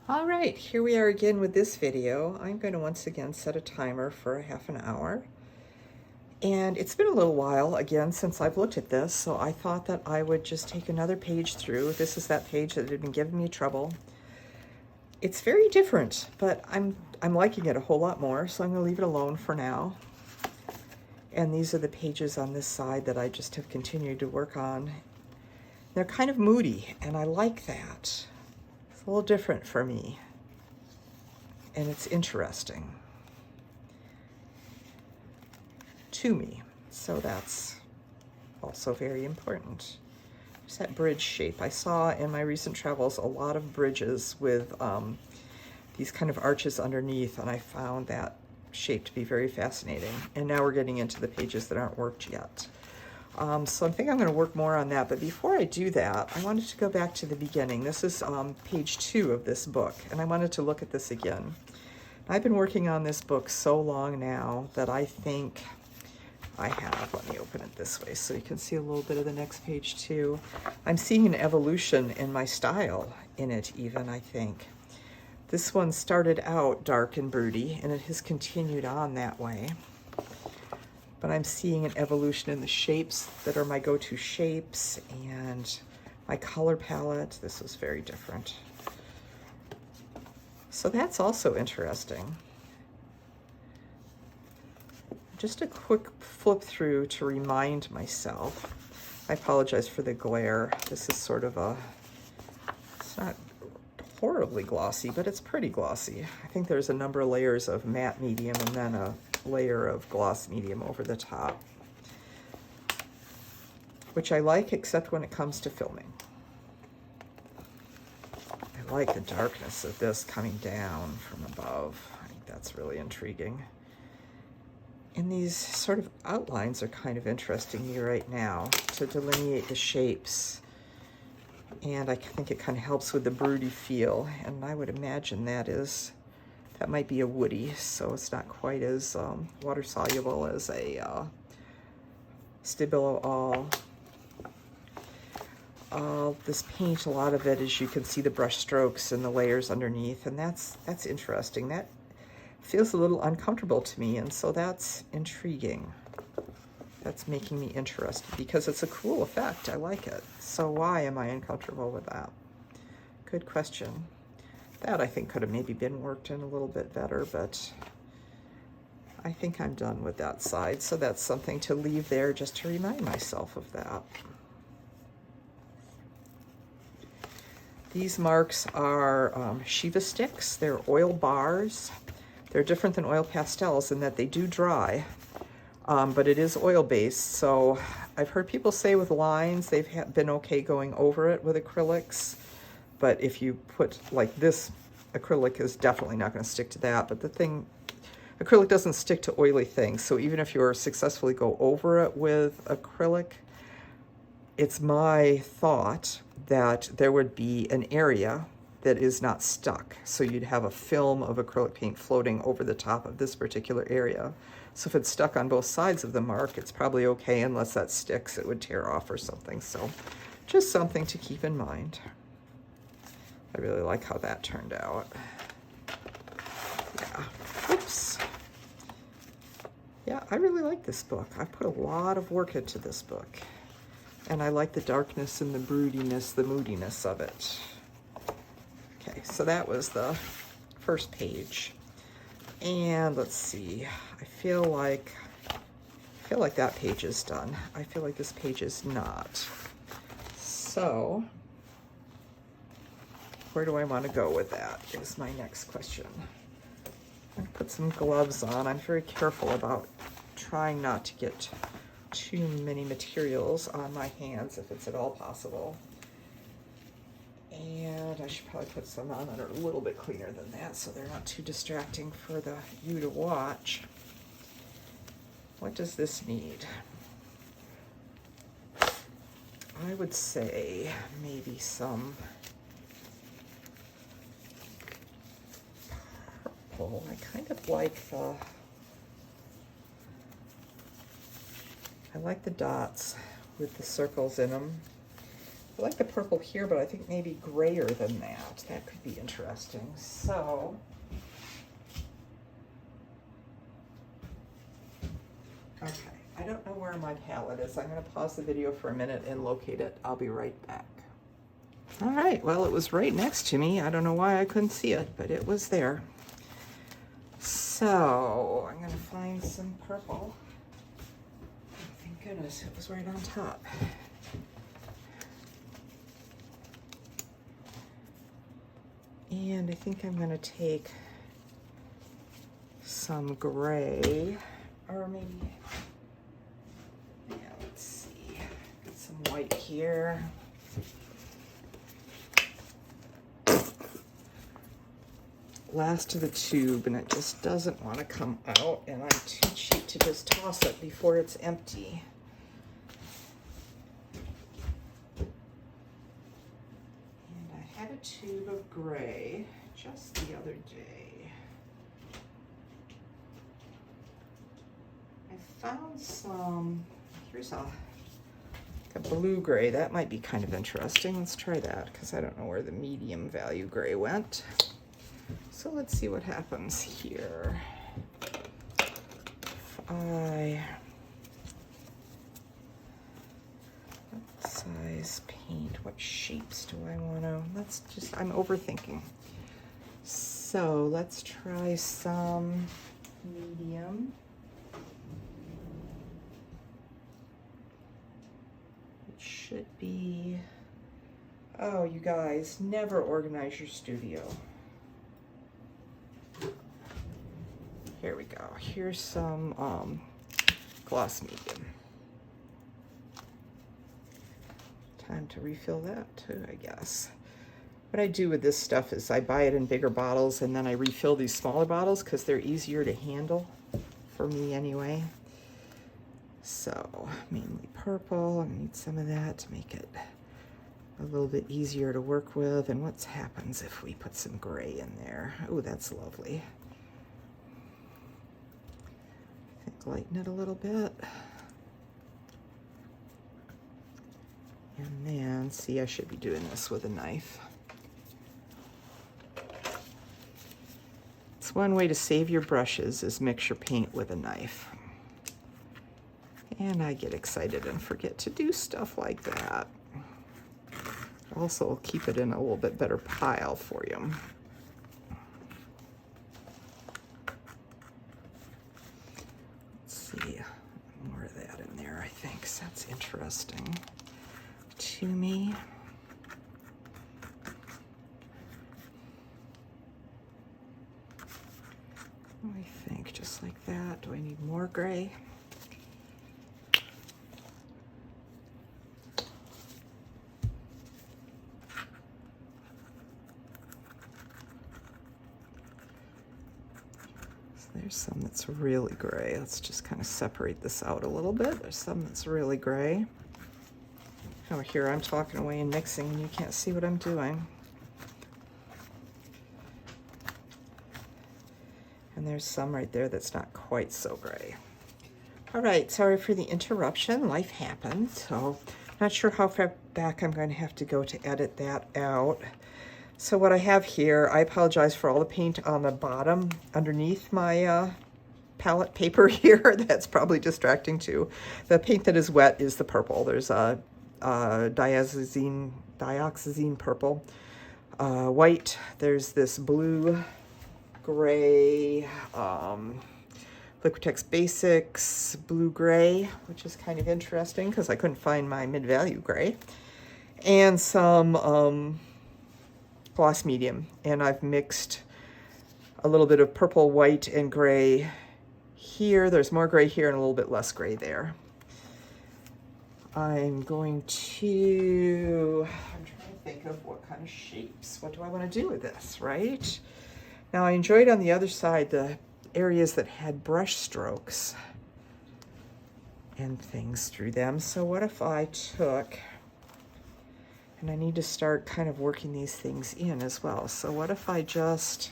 All right, here we are again with this video. I'm going to once again set a timer for a half an hour. And it's been a little while again since I've looked at this, so I thought that I would just take another page through. This is that page that had been giving me trouble. It's very different, but I'm liking it a whole lot more, so I'm going to leave it alone for now. And these are the pages on this side that I just have continued to work on. They're kind of moody, and I like that. It's a little different for me, and it's interesting to me, so that's also very important. There's that bridge shape. I saw in my recent travels a lot of bridges with these kind of arches underneath, and I found that shape to be very fascinating. And now we're getting into the pages that aren't worked yet. So I think I'm going to work more on that, but before I do that, I wanted to go back to the beginning. This is page 2 of this book, and I wanted to look at this again. I've been working on this book so long now that I think I have, let me open it this way so you can see a little bit of the next page too. I'm seeing an evolution in my style in it even, I think. This one started out dark and broody, and it has continued on that way. But I'm seeing an evolution in the shapes that are my go-to shapes and my color palette. This was very different. So that's also interesting. Just a quick flip through to remind myself. I apologize for the glare. This is sort of it's not horribly glossy, but it's pretty glossy. I think there's a number of layers of matte medium and then a layer of gloss medium over the top, which I like except when it comes to filming. I like the darkness of this coming down from above. I think that's really intriguing. And these sort of outlines are kind of interesting me right now to delineate the shapes. And I think it kind of helps with the broody feel. And I would imagine that might be a woody, so it's not quite as water soluble as a Stabilo All. This paint, a lot of it, as you can see the brush strokes and the layers underneath, and that's interesting. That feels a little uncomfortable to me, and so that's intriguing. That's making me interested because it's a cool effect. I like it. So why am I uncomfortable with that? Good question. That I think could have maybe been worked in a little bit better, but I think I'm done with that side. So that's something to leave there just to remind myself of that. These marks are Shiva sticks. They're oil bars. They're different than oil pastels in that they do dry, but it is oil-based. So I've heard people say with lines they've been okay going over it with acrylics, but if you put like this, acrylic is definitely not going to stick to that. But the thing, acrylic doesn't stick to oily things, so even if you're successfully go over it with acrylic, it's my thought that there would be an area that is not stuck. So you'd have a film of acrylic paint floating over the top of this particular area. So if it's stuck on both sides of the mark, it's probably okay. Unless that sticks, it would tear off or something. So just something to keep in mind. I really like how that turned out. Yeah, oops. Yeah, I really like this book. I put a lot of work into this book. And I like the darkness and the broodiness, the moodiness of it. Okay, so that was the first page. And let's see, I feel like that page is done. I feel like this page is not. So where do I want to go with that is my next question. I'm gonna put some gloves on. I'm very careful about trying not to get too many materials on my hands if it's at all possible. And I should probably put some on that are a little bit cleaner than that so they're not too distracting for you to watch. What does this need? I would say maybe some purple. I kind of like I like the dots with the circles in them. I like the purple here, but I think maybe grayer than that. That could be interesting. So, okay, I don't know where my palette is. I'm going to pause the video for a minute and locate it. I'll be right back. All right, well, it was right next to me. I don't know why I couldn't see it, but it was there. So, I'm going to find some purple. Thank goodness, it was right on top. And I think I'm going to take some gray, or maybe, yeah, let's see, get some white here. Last of the tube, and it just doesn't want to come out, and I'm too cheap to just toss it before it's empty. And I had a tube of gray just the other day. I found some, here's a blue gray. That might be kind of interesting. Let's try that, because I don't know where the medium value gray went. So let's see what happens here. What size paint, what shapes do I want to, I'm overthinking. So let's try some medium. It should be, oh, you guys, never organize your studio. Here we go. Here's some gloss medium. Time to refill that too, I guess. What I do with this stuff is I buy it in bigger bottles and then I refill these smaller bottles because they're easier to handle, for me anyway. So, mainly purple. I need some of that to make it a little bit easier to work with. And what happens if we put some gray in there? Oh, that's lovely. Lighten it a little bit. And then, see, I should be doing this with a knife. It's one way to save your brushes is mix your paint with a knife. And I get excited and forget to do stuff like that. Also, I'll keep it in a little bit better pile for you. More of that in there, I think. So that's interesting to me. I think just like that. Do I need more gray? There's some that's really gray. Let's just kind of separate this out a little bit. There's some that's really gray. Over here I'm talking away and mixing and you can't see what I'm doing. And there's some right there that's not quite so gray. All right, sorry for the interruption. Life happened. So not sure how far back I'm going to have to go to edit that out. So what I have here, I apologize for all the paint on the bottom underneath my palette paper here. That's probably distracting too. The paint that is wet is the purple. There's a dioxazine purple. White, there's this blue, gray, Liquitex Basics blue gray, which is kind of interesting because I couldn't find my mid-value gray. And some gloss medium, and I've mixed a little bit of purple, white, and gray here. There's more gray here and a little bit less gray there. I'm trying to think of what kind of shapes. What do I want to do with this, right? Now I enjoyed on the other side the areas that had brush strokes and things through them. So what if I took, and I need to start kind of working these things in as well. So what if I just,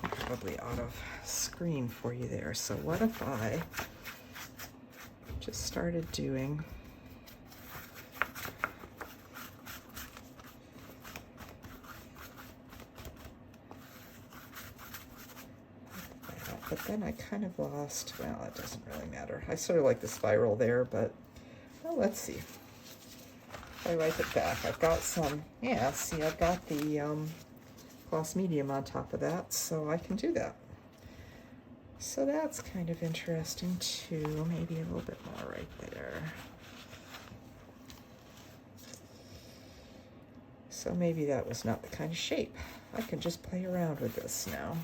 probably out of screen for you there. So what if I just started doing but then I kind of lost, well, it doesn't really matter. I sort of like the spiral there, but, well, let's see. If I wipe it back, I've got some, yeah, see, I've got the gloss medium on top of that, so I can do that. So that's kind of interesting too, maybe a little bit more right there. So maybe that was not the kind of shape. I can just play around with this now.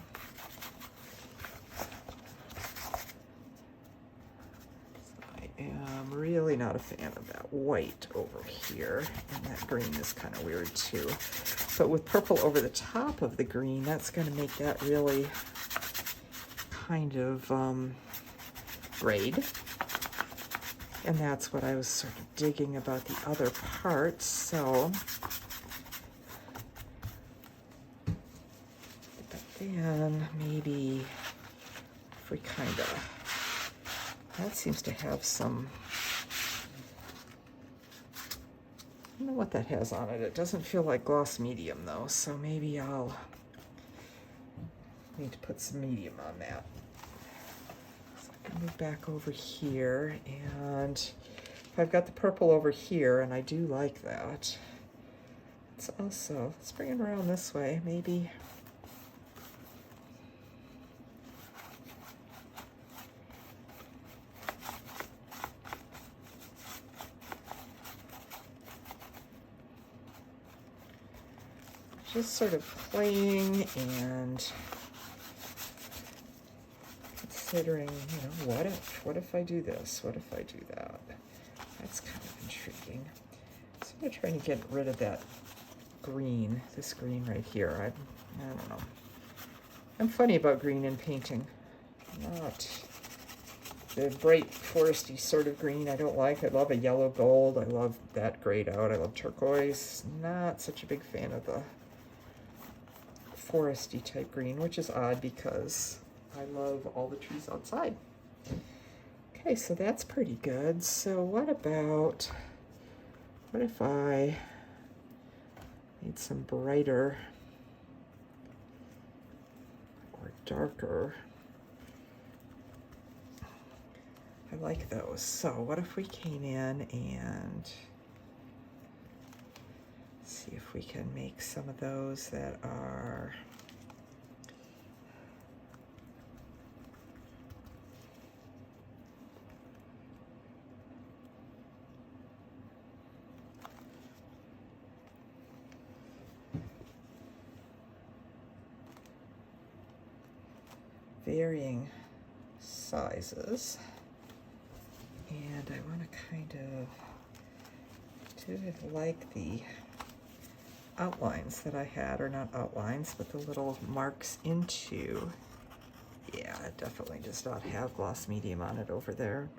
I am really not a fan of that white over here, and that green is kind of weird too. But with purple over the top of the green, that's going to make that really kind of grayed. And that's what I was sort of digging about the other parts. So, but then maybe if we kind of, that seems to have some, I don't know what that has on it. It doesn't feel like gloss medium though, so maybe I'll need to put some medium on that. So I can move back over here, and I've got the purple over here, and I do like that. It's also, let's bring it around this way, maybe. Just sort of playing and considering, you know, what if I do this? What if I do that? That's kind of intriguing. So I'm trying to get rid of that green, this green right here. I don't know. I'm funny about green in painting. Not the bright foresty sort of green I don't like. I love a yellow gold. I love that grayed out. I love turquoise. Not such a big fan of the foresty type green, which is odd because I love all the trees outside. Okay, so that's pretty good. So what if I made some brighter or darker? I like those. So what if we came in and see if we can make some of those that are varying sizes, and I want to kind of do it like the outlines that I had, or not outlines, but the little marks into. Yeah, it definitely does not have gloss medium on it over there.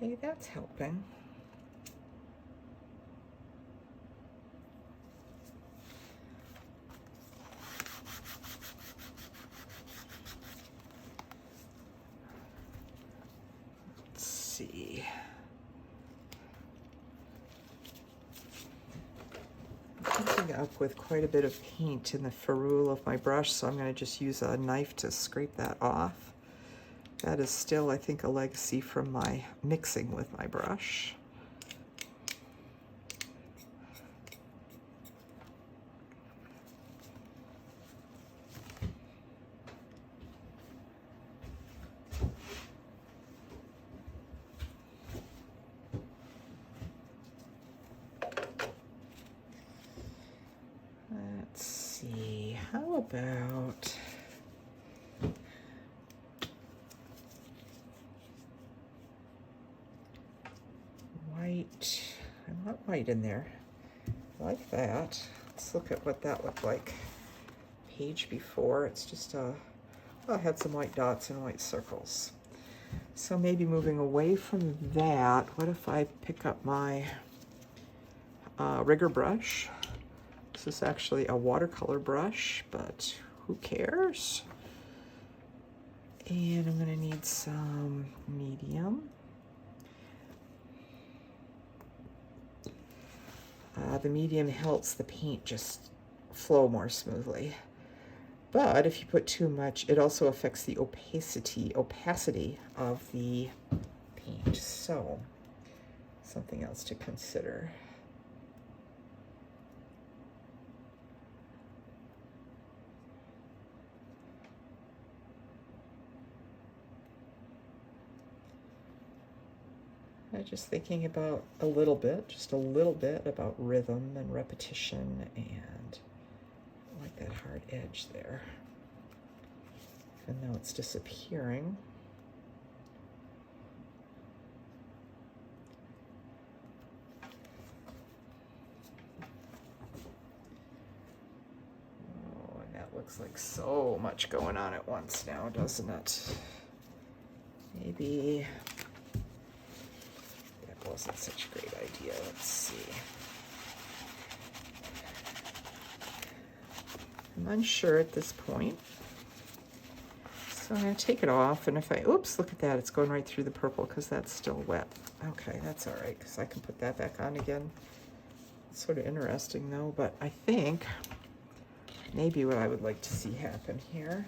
Okay, that's helping. Let's see. I'm ending up with quite a bit of paint in the ferrule of my brush, so I'm going to just use a knife to scrape that off. That is still, I think, a legacy from my mixing with my brush. Let's see, how about white? I want white in there. I like that. Let's look at what that looked like page before. It's just well, I had some white dots and white circles. So maybe moving away from that, what if I pick up my rigger brush This is actually a watercolor brush, but who cares? And I'm gonna need some medium. The medium helps the paint just flow more smoothly. But if you put too much, it also affects the opacity of the paint. So, something else to consider. I'm just thinking about just a little bit about rhythm and repetition, and I like that hard edge there. Even though it's disappearing. Oh, and that looks like so much going on at once now, doesn't it? Maybe wasn't such a great idea. Let's see. I'm unsure at this point. So I'm going to take it off, and if I, oops, look at that, it's going right through the purple because that's still wet. Okay, that's all right, because I can put that back on again. It's sort of interesting though, but I think maybe what I would like to see happen here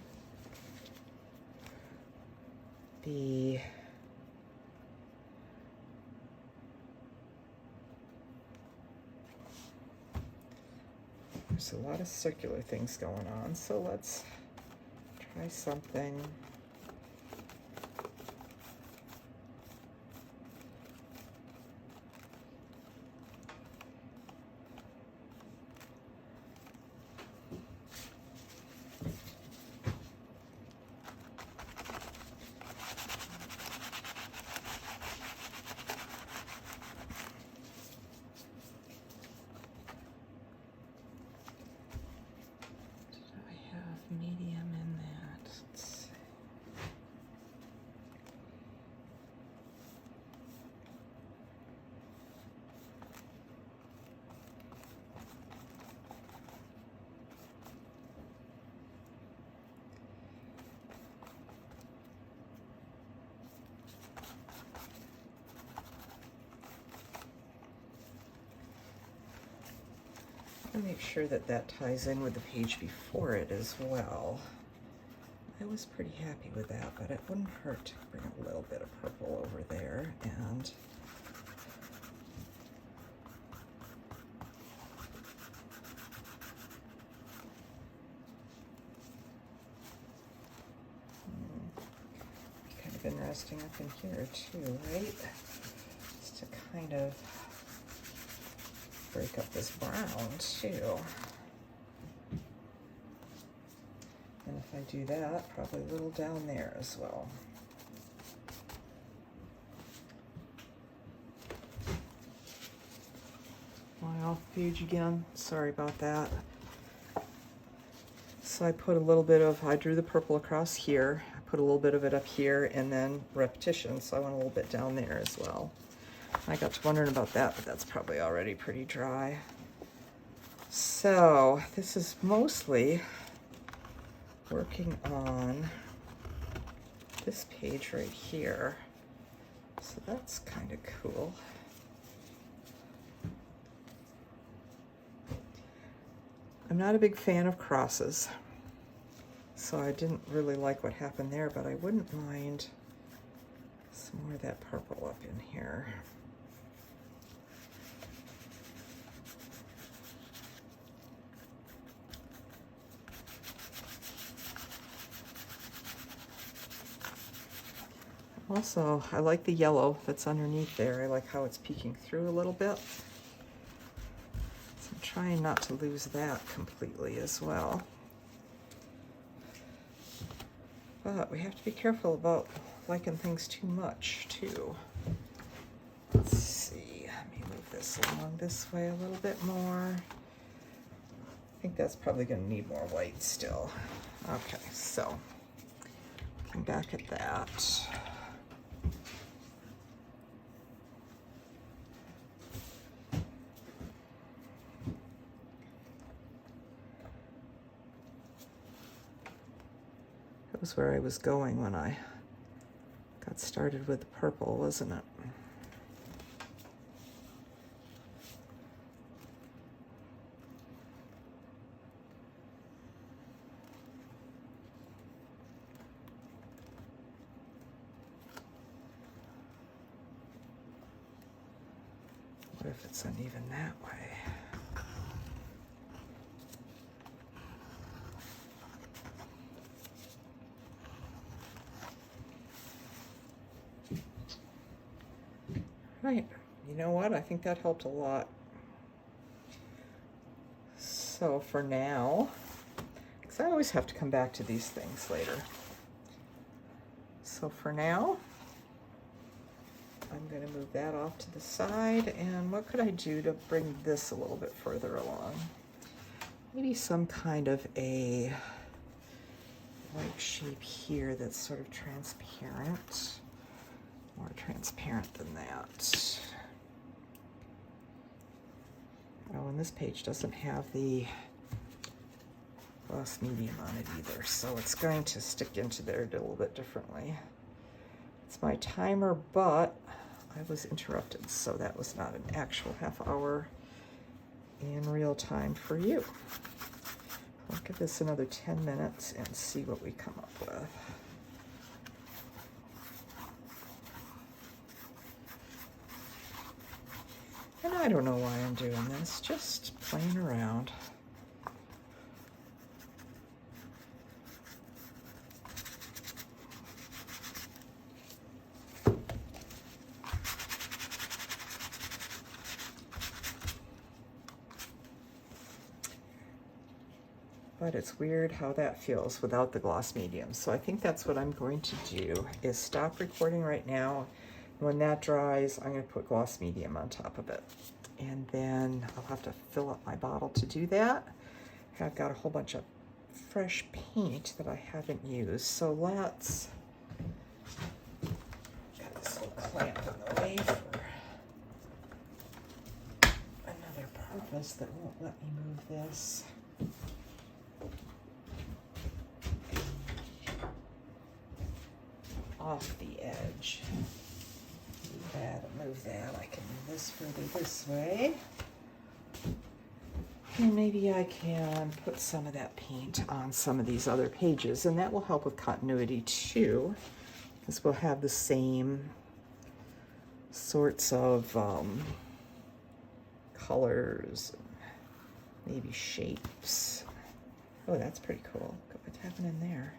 be there's a lot of circular things going on, so let's try something. Medium in that. Let's see. I'll make sure that that ties in with the page before it as well. I was pretty happy with that, but it wouldn't hurt to bring a little bit of purple over there. And kind of interesting up in here too, right? Just to kind of break up this brown too. And if I do that, probably a little down there as well. Am I off page again? Sorry about that. So I put a little bit of, I drew the purple across here. I put a little bit of it up here and then repetition, so I went a little bit down there as well. I got to wondering about that, but that's probably already pretty dry. So this is mostly working on this page right here. So that's kind of cool. I'm not a big fan of crosses, so I didn't really like what happened there, but I wouldn't mind some more of that purple up in here. Also, I like the yellow that's underneath there. I like how it's peeking through a little bit. So I'm trying not to lose that completely as well. But we have to be careful about liking things too much, too. Let's see. Let me move this along this way a little bit more. I think that's probably going to need more white still. Okay, so looking back at that. was where I was going when I got started with the purple, wasn't it? What if it's uneven that way? Right, you know what? I think that helped a lot. So for now, because I always have to come back to these things later. So for now, I'm going to move that off to the side. And what could I do to bring this a little bit further along? Maybe some kind of a white shape here that's sort of transparent. More transparent than that. Oh, and this page doesn't have the gloss medium on it either, so it's going to stick into there a little bit differently. It's my timer, but I was interrupted, so that was not an actual half hour in real time for you. I'll give this another 10 minutes and see what we come up with. And I don't know why I'm doing this, just playing around. But it's weird how that feels without the gloss medium. So I think that's what I'm going to do, is stop recording right now. When that dries, I'm going to put gloss medium on top of it. And then I'll have to fill up my bottle to do that. I've got a whole bunch of fresh paint that I haven't used. So let's, got this little clamp in the way for another purpose that won't let me move this. Off the edge. That and move that. I can move this further this way. And maybe I can put some of that paint on some of these other pages, and that will help with continuity too, because we'll have the same sorts of colors, maybe shapes. Oh, that's pretty cool. Look what's happening there.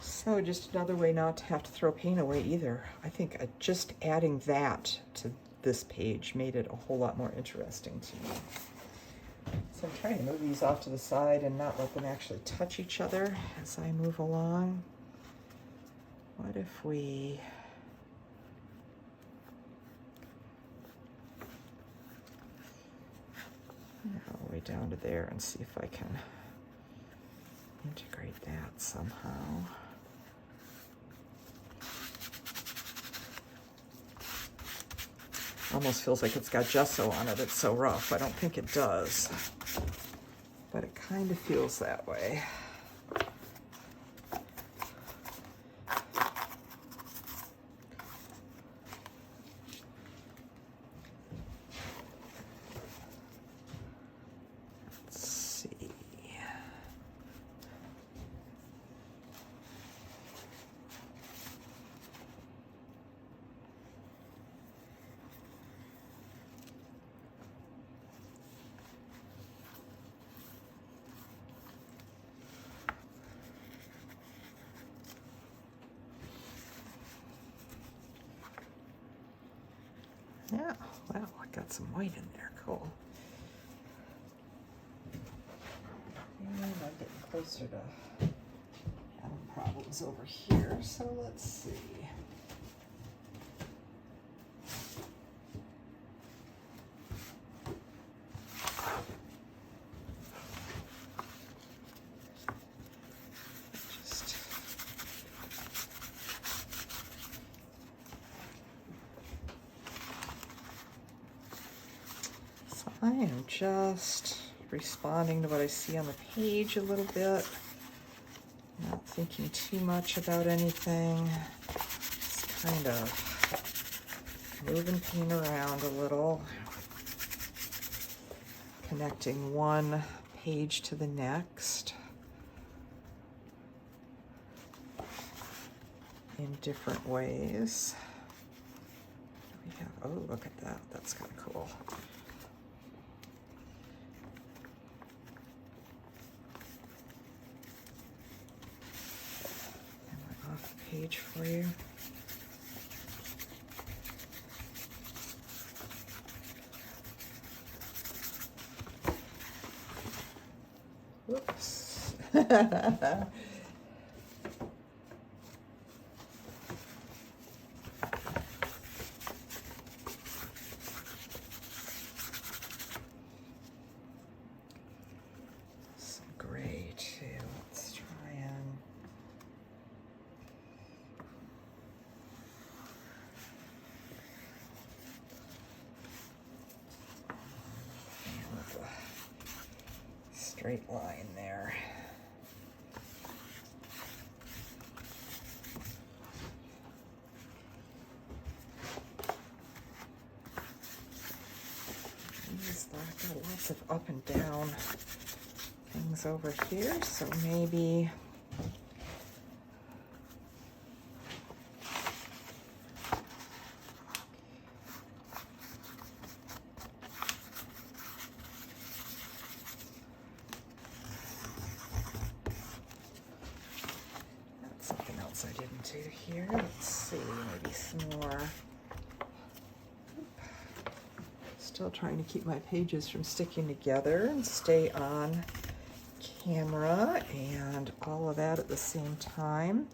So just another way not to have to throw paint away either. I think just adding that to this page made it a whole lot more interesting to me. So I'm trying to move these off to the side and not let them actually touch each other as I move along. What if we all the way down to there and see if I can integrate that somehow. Almost feels like it's got gesso on it. It's so rough. I don't think it does, but it kind of feels that way. Let's see. Yeah, wow, I got some white in there, cool. And I'm getting closer to having problems over here, so let's see. I am just responding to what I see on the page a little bit. Not thinking too much about anything. Just kind of moving paint around a little. Connecting one page to the next in different ways. We have, oh, look at that. That's kind of cool. And we're off the page for you. Whoops. Some gray too. Let's try and straight line there. I've got lots of up and down things over here, so maybe that's something else I didn't do here. Let's see, maybe some more. Still trying to keep my pages from sticking together and stay on camera and all of that at the same time.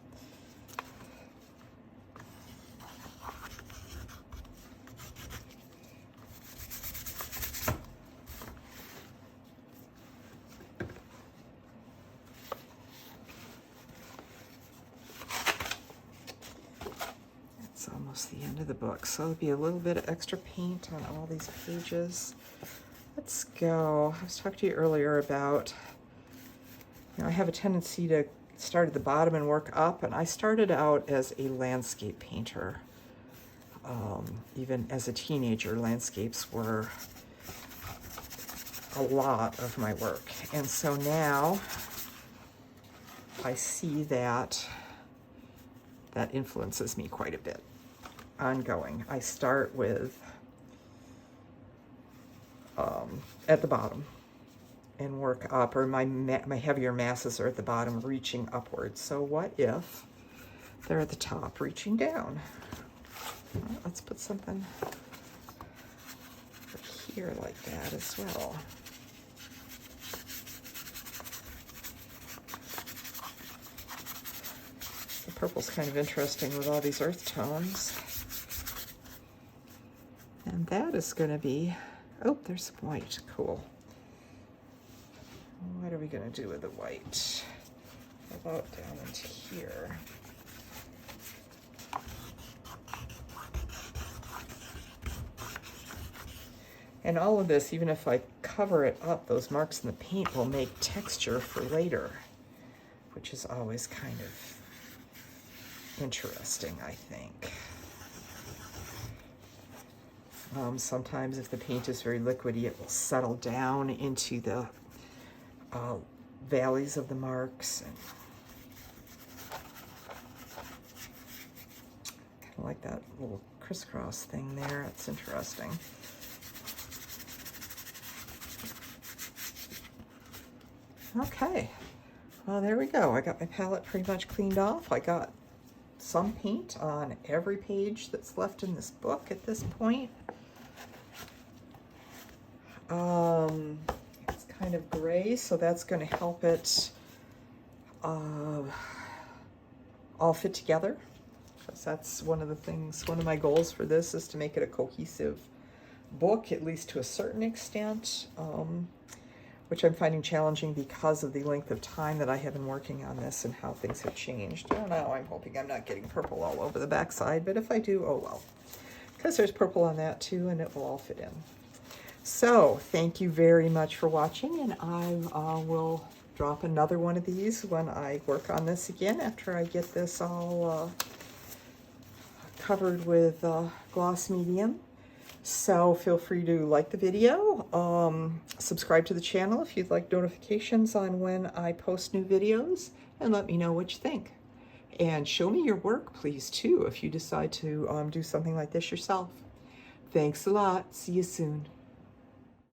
It's almost the end of the book, so there'll be a little bit of extra paint on all these pages. Let's go. I was talking to you earlier about, I have a tendency to start at the bottom and work up, and I started out as a landscape painter. Even as a teenager, landscapes were a lot of my work. And so now I see that influences me quite a bit. Ongoing. I start with at the bottom and work up, or my heavier masses are at the bottom reaching upwards. So what if they're at the top reaching down? Well, let's put something over here like that as well. The purple's kind of interesting with all these earth tones. And that is going to be, oh, there's some white. Cool. What are we going to do with the white? How about down into here? And all of this, even if I cover it up, those marks in the paint will make texture for later, which is always kind of interesting, I think. Sometimes if the paint is very liquidy, it will settle down into the valleys of the marks. And kind of like that little crisscross thing there. It's interesting. Okay, well, there we go. I got my palette pretty much cleaned off. I got some paint on every page that's left in this book at this point. It's kind of gray, so that's going to help it all fit together. Because that's one of the things, one of my goals for this is to make it a cohesive book, at least to a certain extent, which I'm finding challenging because of the length of time that I have been working on this and how things have changed. Oh no, I'm hoping I'm not getting purple all over the backside, but if I do, oh well. Because there's purple on that too, and it will all fit in. So thank you very much for watching, and I will drop another one of these when I work on this again after I get this all covered with gloss medium. So feel free to like the video, subscribe to the channel if you'd like notifications on when I post new videos, and let me know what you think. And show me your work, please, too, if you decide to do something like this yourself. Thanks a lot. See you soon.